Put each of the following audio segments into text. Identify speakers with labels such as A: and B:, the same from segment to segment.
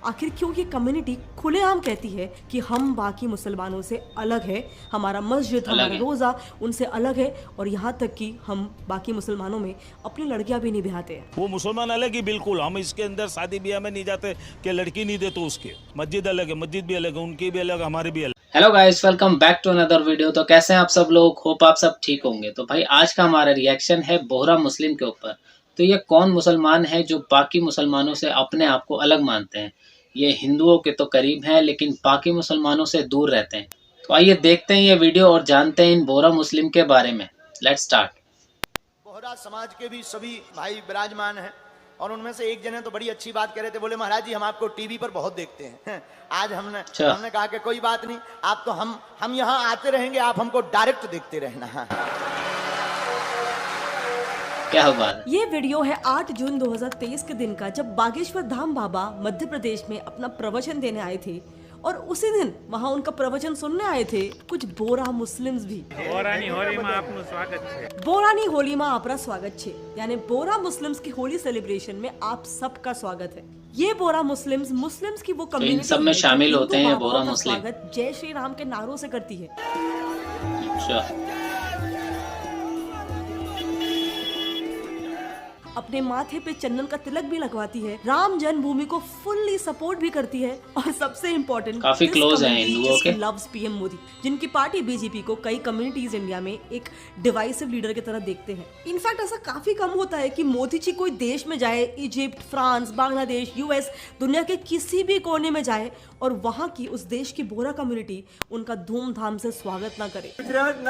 A: आखिर क्यों ये कम्युनिटी खुलेआम कहती है कि हम बाकी मुसलमानों से अलग है, हमारा मस्जिद, हमारा रोजा उनसे अलग है, और यहाँ तक कि हम बाकी मुसलमानों में अपनी लड़कियां भी नहीं ब्याहते हैं।
B: वो मुसलमान अलग ही, बिल्कुल। हम इसके अंदर शादी ब्याह में नहीं जाते कि लड़की नहीं दे तो उसके। मस्जिद अलग है, मस्जिद भी अलग है, उनकी भी अलग, हमारी भी अलग।
C: Hello guys, welcome back to another video. तो कैसे हैं आप सब लोग? होप आप सब ठीक होंगे। तो भाई आज का हमारा रिएक्शन है बोहरा मुस्लिम के ऊपर। तो ये कौन मुसलमान है जो बाकी मुसलमानों से अपने आप को अलग मानते हैं? ये हिंदुओं के तो करीब हैं लेकिन बाकी मुसलमानों से दूर रहते हैं। तो आइए देखते हैं ये वीडियो और जानते हैं इन बोहरा मुस्लिम के बारे में। Let's start.
D: बोहरा समाज के भी सभी भाई विराजमान हैं और उनमें से एक जने तो बड़ी अच्छी बात कह रहे थे, बोले महाराज जी हम आपको टीवी पर बहुत देखते हैं। आज हमने कहा कि कोई बात नहीं, आप तो हम यहाँ आते रहेंगे, आप हमको डायरेक्ट देखते रहना।
C: क्या बात।
A: ये वीडियो है 8 जून 2023 के दिन का, जब बागेश्वर धाम बाबा मध्य प्रदेश में अपना प्रवचन देने आए थे और उसी दिन वहाँ उनका प्रवचन सुनने आए थे कुछ बोरा मुस्लिम्स भी।
E: बोरानी होली में आपનું स्वागत છે।
A: बोरानी होली में आपका स्वागत छे, यानी बोरा मुस्लिम्स की होली सेलिब्रेशन में आप सबका स्वागत है। ये बोरा मुस्लिम्स की वो कम्युनिटी
C: सब में शामिल होते हैं। बोरा मुस्लिम
A: स्वागत जय श्री राम के नारों से करती है।
C: अच्छा।
A: अपने माथे पे चंदन का तिलक भी लगवाती है, राम जन्मभूमि को फुल्ली सपोर्ट भी करती है, और सबसे इम्पोर्टेंट
C: काफी क्लोज हैं हिंदुओं के।
A: लव्स पीएम मोदी, जिनकी पार्टी बीजेपी को कई कम्युनिटीज इंडिया में एक डिवाइसिव लीडर की तरह देखते हैं। इनफैक्ट ऐसा काफी कम होता है कि मोदी जी कोई देश में जाए, इजिप्ट, फ्रांस, बांग्लादेश, यूएस, दुनिया के किसी भी कोने में जाए और वहाँ की उस देश की बोरा कम्युनिटी उनका धूमधाम से स्वागत ना करे।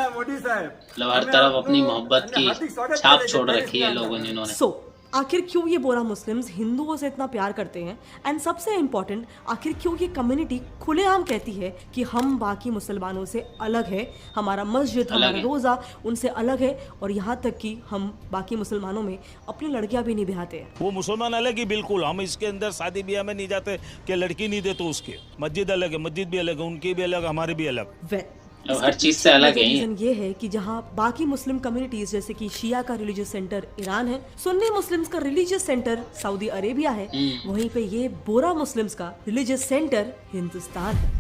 C: मोदी साहब हर तरफ अपनी मोहब्बत की छाप छोड़ रखी है लोगों ने इन्होंने।
A: आखिर क्यों ये बोरा मुस्लिम्स हिंदुओं से इतना प्यार करते हैं, एंड सबसे इम्पोर्टेंट आखिर क्यों ये कम्युनिटी खुलेआम कहती है कि हम बाकी मुसलमानों से अलग है, हमारा मस्जिद, हमारा रोजा उनसे अलग है, और यहाँ तक कि हम बाकी मुसलमानों में अपनी लड़कियां भी नहीं ब्याहते हैं।
B: वो मुसलमान अलग ही, बिल्कुल। हम इसके अंदर शादी ब्याह में नहीं जाते कि लड़की नहीं दे तो उसके। मस्जिद अलग है, मस्जिद भी अलग है, उनकी भी अलग, हमारी भी अलग।
C: हर चीज से अलग है।
A: रीजन ये है कि जहाँ बाकी मुस्लिम कम्युनिटीज जैसे कि शिया का रिलीजियस सेंटर ईरान है, सुन्नी मुस्लिम्स का रिलीजियस सेंटर सऊदी अरेबिया है, वहीं पे ये बोरा मुस्लिम्स का रिलीजियस सेंटर हिंदुस्तान है।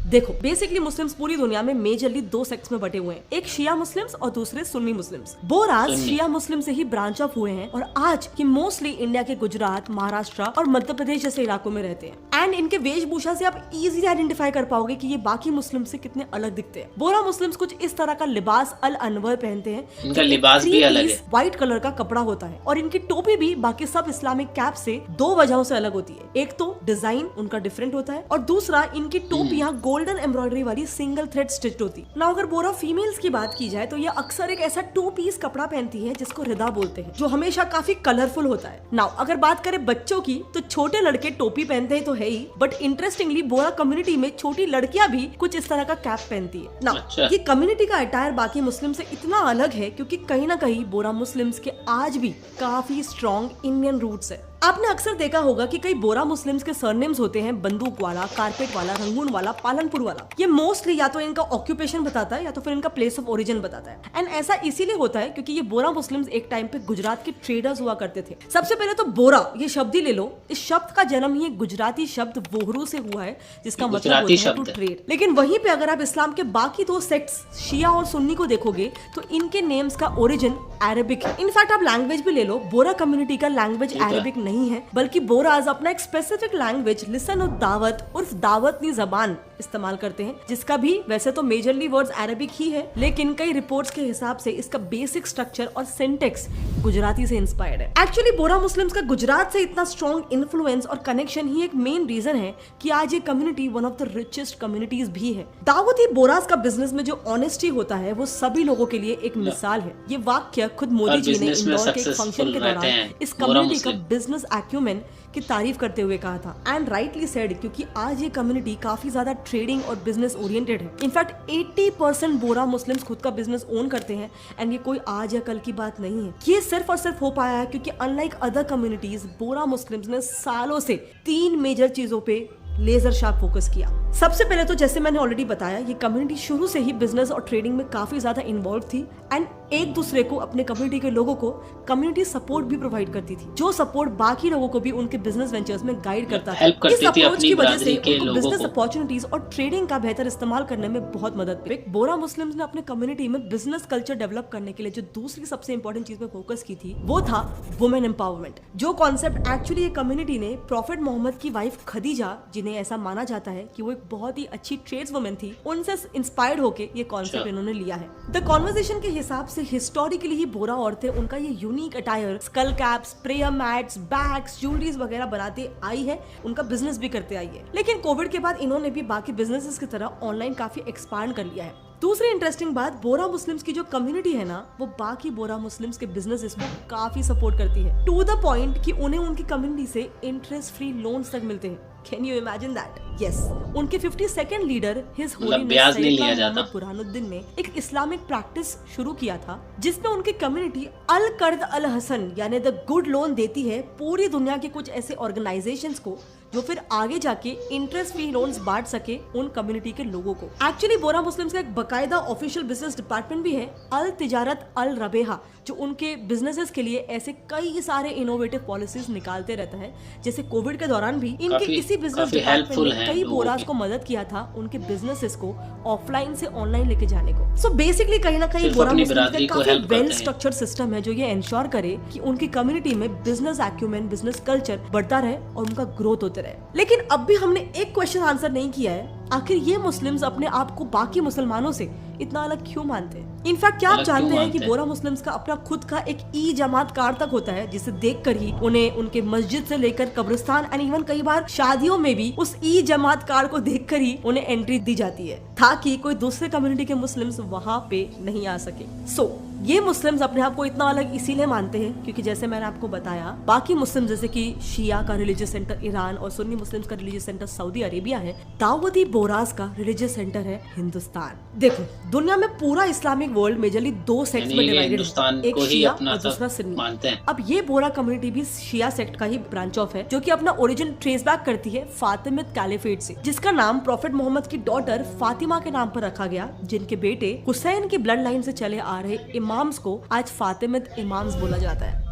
A: देखो, बेसिकली मुस्लिम्स पूरी दुनिया में मेजरली दो सेक्ट्स में बटे हुए हैं, एक शिया मुस्लिम्स और दूसरे सुन्नी मुस्लिम्स। बोराज शिया मुस्लिम से ही ब्रांच ऑफ हुए हैं और आज की मोस्टली इंडिया के गुजरात, महाराष्ट्र और मध्य प्रदेश जैसे इलाकों में रहते हैं। एंड इनके वेशभूषा से आप इजीली आइडेंटिफाई कर पाओगे कि ये बाकी मुस्लिम से कितने अलग दिखते हैं। बोरा मुस्लिम्स कुछ इस तरह का लिबास अल अनवर पहनते हैं,
C: इनका लिबास भी अलग है,
A: व्हाइट कलर का कपड़ा होता है, और इनकी टोपी भी बाकी सब इस्लामिक कैप से दो वजहों से अलग होती है। एक तो डिजाइन उनका डिफरेंट होता है, और दूसरा इनकी टोपियां गोल्डन एम्ब्रॉयडरी वाली सिंगल थ्रेड स्टिच्ड होती है। अगर बोरा फीमेल्स की बात की जाए तो ये अक्सर एक ऐसा 2 पीस कपड़ा पहनती है जिसको रिदा बोलते हैं, जो हमेशा काफी कलरफुल होता है। नाउ अगर बात करें बच्चों की, तो छोटे लड़के टोपी पहनते हैं तो है ही, बट इंटरेस्टिंगली बोरा कम्युनिटी में छोटी लड़कियां भी कुछ इस तरह का कैप पहनती है। नाउ ये कम्युनिटी का अटायर बाकी मुस्लिम से इतना अलग है क्योंकि कहीं ना कहीं बोरा मुस्लिम्स के आज भी काफी स्ट्रॉन्ग इंडियन रूट्स है। आपने अक्सर देखा होगा कि कई बोरा मुस्लिम्स के सरनेम्स होते हैं बंदूक वाला, कारपेट वाला, रंगून वाला, पालनपुर वाला। ये मोस्टली या तो इनका ऑक्यूपेशन बताता है या तो फिर इनका प्लेस ऑफ ओरिजिन बताता है। एंड ऐसा इसीलिए होता है क्योंकि ये बोरा मुस्लिम्स एक टाइम पे गुजरात के ट्रेडर्स हुआ करते थे। सबसे पहले तो बोरा ये शब्द ही ले लो, इस शब्द का जन्म ही एक गुजराती शब्द बोहरू से हुआ है, जिसका मतलब होता है टू ट्रेड। लेकिन वहीं पे अगर आप इस्लाम के बाकी दो सेक्ट्स शिया और सुन्नी को देखोगे तो इनके नेम्स का ओरिजिन अरेबिक है। इनफैक्ट आप लैंग्वेज भी ले लो, बोरा कम्युनिटी का लैंग्वेज अरेबिक नहीं है, बल्कि बोराज अपना एक स्पेसिफिक लैंग्वेज लिसन दावत उर्फ दावतनी जबान इस्तेमाल करते हैं, जिसका भी वैसे तो मेजरली वर्ड्स अरेबिक ही है, लेकिन कई रिपोर्ट्स के हिसाब से इसका बेसिक स्ट्रक्चर और सिंटेक्स गुजराती से इंस्पायर्ड है। एक्चुअली बोरा मुस्लिम्स का गुजरात से इतना स्ट्रॉन्ग इन्फ्लुएंस और कनेक्शन ही एक मेन रीजन है कि आज ये community one of the richest communities भी है। दावती बोराज का बिजनेस में जो ऑनेस्टी होता है वो सभी लोगों के लिए एक मिसाल है। ये वाक्य खुद मोदी जी ने इंदौर के एक फंक्शन के दौरान इस कम्युनिटी का बिजनेस एक्यूमेन की तारीफ करते हुए कहा था, एंड राइटली सेड, क्योंकि आज ये कम्युनिटी काफी ज्यादा ट्रेडिंग और बिजनेस ओरिएंटेड है। इनफैक्ट 80% बोरा मुस्लिम्स खुद का बिजनेस ओन करते हैं, एंड ये कोई आज या कल की बात नहीं है। ये सिर्फ और सिर्फ हो पाया है क्योंकि अनलाइक अदर कम्युनिटीज बोरा मुस्लिम्स ने सालों से 3 मेजर चीजों पे लेजर शार्प फोकस किया। सबसे पहले तो जैसे मैंने ऑलरेडी बताया, ये कम्युनिटी शुरू से ही बिजनेस और ट्रेडिंग में काफी ज्यादा इन्वॉल्व थी एंड एक दूसरे को, अपने कम्युनिटी के लोगों को कम्युनिटी सपोर्ट भी प्रोवाइड करती थी, जो सपोर्ट बाकी लोगों को भी उनके बिजनेस वेंचर्स में गाइड करता था। इस अप्रोच की वजह से उनको बिजनेस अपॉर्चुनिटीज और ट्रेडिंग का बेहतर इस्तेमाल करने में बहुत मदद मिली। बोरा मुस्लिम्स ने अपने कम्युनिटी में बिजनेस कल्चर डेवलप करने के लिए जो दूसरी सबसे इंपॉर्टेंट चीज में फोकस की थी वो था वुमेन एम्पावरमेंट, जो कॉन्सेप्ट एक्चुअली ये कम्युनिटी ने प्रॉफिट मोहम्मद की वाइफ खदीजा, जिन्हें ऐसा माना जाता है कि वो एक बहुत ही अच्छी ट्रेड्स वुमेन थी, उनसे इंस्पायर्ड होके ये कॉन्सेप्ट इन्होंने लिया है। द कॉन्वर्सेशन के हिसाब से हिस्टोरिकली ही बोरा औरतें उनका ये unique attire, skull caps, prayer mats, bags, jewelleries वगैरह बनाते आई है, उनका बिजनेस भी करते आई है। लेकिन कोविड के बाद इन्होंने भी बाकी बिजनेसेस की तरह ऑनलाइन काफी एक्सपांड कर लिया है। दूसरी इंटरेस्टिंग बात, बोरा मुस्लिम्स की जो कम्युनिटी है ना, वो बाकी बोरा मुस्लिम्स के बिजनेसेस को काफी सपोर्ट करती है, टू द पॉइंट कि उन्हें उनकी कम्युनिटी से इंटरेस्ट फ्री लोन्स तक मिलते हैं। Can you imagine that? Yes. उनके 52nd leader his holiness Syed Burhanuddin ने एक इस्लामिक प्रैक्टिस शुरू किया था, जिसमें उनकी कम्युनिटी अल कर्द अल हसन यानी द गुड लोन देती है पूरी दुनिया के कुछ ऐसे ऑर्गेनाइजेशंस को, जो फिर आगे जाके इंटरेस्ट फ्री लोन्स बांट सके उन कम्युनिटी के लोगों को। एक्चुअली बोरा मुस्लिम्स का एक बकायदा ऑफिशियल बिजनेस डिपार्टमेंट भी है, अल तिजारत अल रबेहा, जो उनके बिजनेसेस के लिए ऐसे कई सारे इनोवेटिव पॉलिसीज निकालते रहता है। जैसे कोविड के दौरान भी इनके इसी बिजनेस डिपार्टमेंट ने कई बोरास को मदद किया था उनके बिजनेसेस को ऑफलाइन से ऑनलाइन लेके जाने को। सो बेसिकली कहीं ना कहीं बोरा मुस्लिम्स का काफी वेल स्ट्रक्चर्ड सिस्टम है, जो ये इंश्योर करे कि उनकी कम्युनिटी में बिजनेस एक्यूमेन, बिजनेस कल्चर बढ़ता रहे और उनका ग्रोथ होते रहे। लेकिन अब भी हमने एक क्वेश्चन आंसर नहीं किया है, आखिर ये मुस्लिम्स अपने आप को बाकी मुसलमानों से इतना अलग क्यों मानते हैं? इनफैक्ट क्या आप जानते हैं कि बोरा मुस्लिम्स का अपना खुद का एक ई जमात कार्ड तक होता है, जिसे देखकर ही उन्हें उनके मस्जिद से लेकर कब्रिस्तान एंड इवन कई बार शादियों में भी उस ई जमात कार्ड को देखकर ही उन्हें एंट्री दी जाती है, ताकि कोई दूसरे कम्युनिटी के मुस्लिम्स वहाँ पे नहीं आ सके। ये मुस्लिम्स अपने आप को इतना अलग इसीलिए मानते हैं क्योंकि जैसे मैंने आपको बताया, बाकी मुस्लिम जैसे कि शिया का रिलीजियस सेंटर ईरान और सुन्नी मुस्लिम्स का रिलीजियस सेंटर सऊदी अरेबिया है, दाऊदी बोरास का रिलीजियस सेंटर है हिंदुस्तान। देखो, दुनिया में पूरा इस्लामिक वर्ल्ड मेजरली दो सेक्ट में डिवाइडेड है, एक शिया और दूसरा सुन्नी। अब ये बोरा कम्युनिटी भी शिया सेक्ट का ही ब्रांच ऑफ है, जो कि अपना ओरिजिन ट्रेस बैक करती है फातिमिद कैलिफेट से, जिसका नाम प्रॉफिट मोहम्मद की डॉटर फातिमा के नाम पर रखा गया, जिनके बेटे हुसैन की ब्लड लाइन से चले आ रहे इमाम्स को आज फातिमिद इमाम्स बोला जाता है।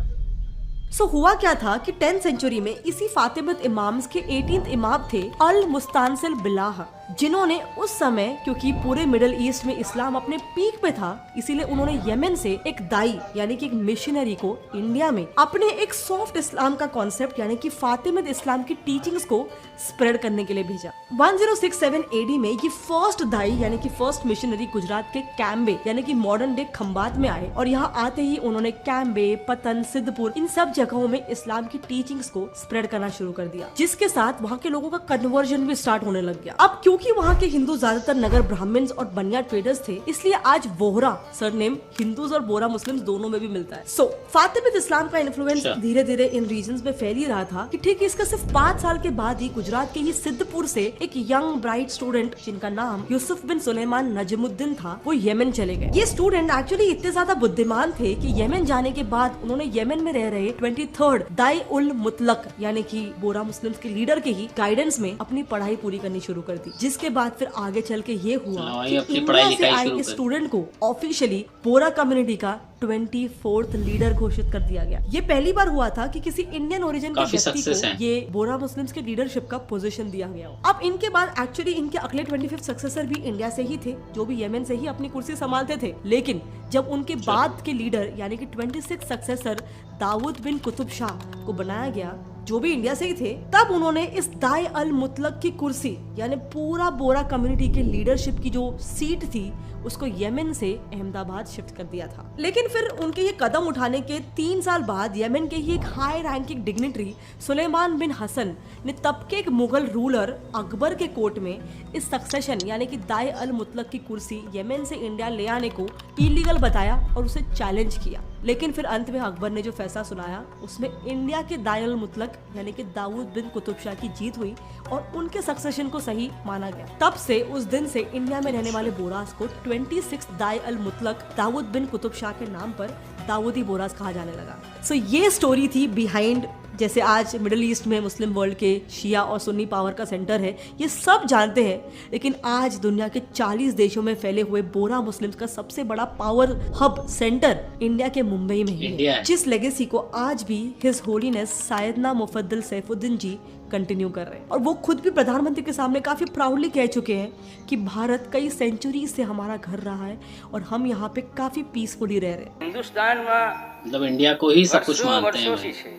A: हुआ क्या था कि 10th सेंचुरी में इसी फातिमिद इमाम्स के 18th इमाम थे अल मुस्तानसिल बिलाह, जिन्होंने उस समय, क्योंकि पूरे मिडिल ईस्ट में इस्लाम अपने पीक पे था, इसीलिए उन्होंने यमन से एक दाई यानी कि एक मिशनरी को इंडिया में अपने एक सॉफ्ट इस्लाम का कॉन्सेप्ट यानी कि फातिमिद इस्लाम की टीचिंग्स को स्प्रेड करने के लिए भेजा। 1067 AD में ये फर्स्ट दाई यानी कि फर्स्ट मिशनरी गुजरात के कैम्बे यानी कि मॉडर्न डे खंबात में आए और यहाँ आते ही उन्होंने कैम्बे, पतन, सिद्धपुर इन सब जगहों में इस्लाम की टीचिंग्स को स्प्रेड करना शुरू कर दिया, जिसके साथ वहाँ के लोगों का कन्वर्जन भी स्टार्ट होने लग गया। अब क्योंकि वहाँ के हिंदू ज्यादातर नगर ब्राह्मण्स और बनिया ट्रेडर्स थे, इसलिए आज बोहरा सरनेम हिंदूज और बोरा मुस्लिम्स दोनों में भी मिलता है। फातिमिद इस्लाम का इन्फ्लुएंस धीरे धीरे इन रीजन्स में फैल ही रहा था कि ठीक है, इसका सिर्फ 5 साल के बाद ही गुजरात के ही सिद्धपुर से एक यंग ब्राइट स्टूडेंट जिनका नाम यूसुफ बिन सुलेमान नजमुद्दीन था, वो यमन चले गए। ये स्टूडेंट एक्चुअली इतने ज्यादा बुद्धिमान थे कि यमन जाने के बाद उन्होंने यमन में रह रहे 23rd दाई उल मुतलक यानी कि बोरा मुस्लिम्स के लीडर के ही गाइडेंस में अपनी पढ़ाई पूरी करनी शुरू कर दी, जिसके बाद फिर आगे चल के ये हुआ कि इंडिया से आए इस स्टूडेंट को ऑफिशियली बोरा कम्युनिटी का 24th लीडर घोषित कर दिया गया। ये पहली बार हुआ था कि किसी इंडियन ओरिजिन के व्यक्ति को ये बोरा मुस्लिम्स के लीडरशिप का पोजीशन दिया गया। अब इनके बाद एक्चुअली इनके अगले 25th सक्सेसर भी इंडिया से ही थे, जो भी यमन से ही अपनी कुर्सी संभालते थे। लेकिन जब उनके बाद के लीडर यानी कि 26th सक्सेसर दाऊद बिन कुतुब शाह को बनाया गया, जो भी इंडिया से ही थे, तब उन्होंने इस दाई अल मुतलक की कुर्सी यानी पूरा बोरा कम्युनिटी के लीडरशिप की जो सीट थी उसको यमन से अहमदाबाद शिफ्ट कर दिया था। लेकिन फिर उनके ये कदम उठाने के 3 साल बाद यमन के ही एक हाई रैंकिंग डिग्निटरी सुलेमान बिन हसन ने तब के एक मुगल रूलर अकबर के कोर्ट में इस सक्सेशन यानी कि दाई अल मुतलक की कुर्सी यमन से इंडिया ले आने को इलीगल बताया और उसे चैलेंज किया। लेकिन फिर अंत में अकबर ने जो फैसला सुनाया उसमें इंडिया के दाई अल मुतलक यानी कि दाऊद बिन कुतुब शाह की जीत हुई और उनके सक्सेशन को सही माना गया। तब से उस दिन से इंडिया में रहने वाले बोरास को 26th दाई अल मुतलक दाऊद बिन कुतुब शाह के नाम पर दाऊदी बोरास कहा जाने लगा। ये स्टोरी थी बिहाइंड जैसे आज मिडिल ईस्ट में मुस्लिम वर्ल्ड के शिया और सुन्नी पावर का सेंटर है, ये सब जानते हैं, लेकिन आज दुनिया के 40 देशों में फैले हुए बोहरा मुस्लिम्स का सबसे बड़ा पावर हब सेंटर इंडिया के मुंबई में ही है, जिस लेगेसी को आज भी हिज होलीनेस सायदना मुफद्दल सैफुद्दीन जी कंटिन्यू कर रहे हैं। और वो खुद भी प्रधानमंत्री के सामने काफी प्राउडली कह चुके हैं कि भारत कई सेंचुरी से हमारा घर रहा है और हम यहाँ पे काफी पीसफुली रह रहे हैं।
E: हिंदुस्तान में
C: मतलब इंडिया को ही सब कुछ मानते हैं भाई।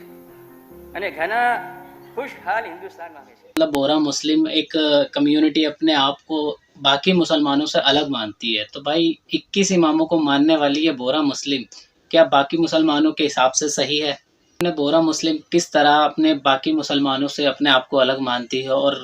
E: અને ઘણા ખુશહાલ હિન્દુસ્તાનમાં છે।
C: मतलब बोहरा मुस्लिम एक कम्युनिटी अपने आप को बाकी मुसलमानों से अलग मानती है। तो भाई 21 इमामों को मानने वाली ये बोहरा मुस्लिम क्या बाकी मुसलमानों के हिसाब से सही है? बोहरा मुस्लिम किस तरह अपने बाकी मुसलमानों से अपने आप को अलग मानती है और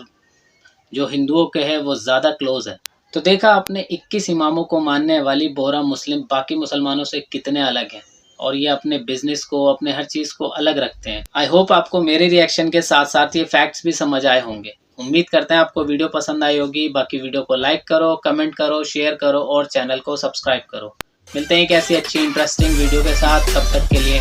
C: जो हिंदुओं के है वो ज़्यादा क्लोज है। तो देखा आपने 21 इमामों को मानने वाली बोहरा मुस्लिम बाकी मुसलमानों से कितने अलग हैं और ये अपने बिजनेस को अपने हर चीज़ को अलग रखते हैं। आई होप आपको मेरे रिएक्शन के साथ साथ ये फैक्ट्स भी समझ आए होंगे। उम्मीद करते हैं आपको वीडियो पसंद आई होगी। बाकी वीडियो को लाइक करो, कमेंट करो, शेयर करो और चैनल को सब्सक्राइब करो। मिलते हैं एक ऐसी अच्छी इंटरेस्टिंग वीडियो के साथ, तब तक के लिए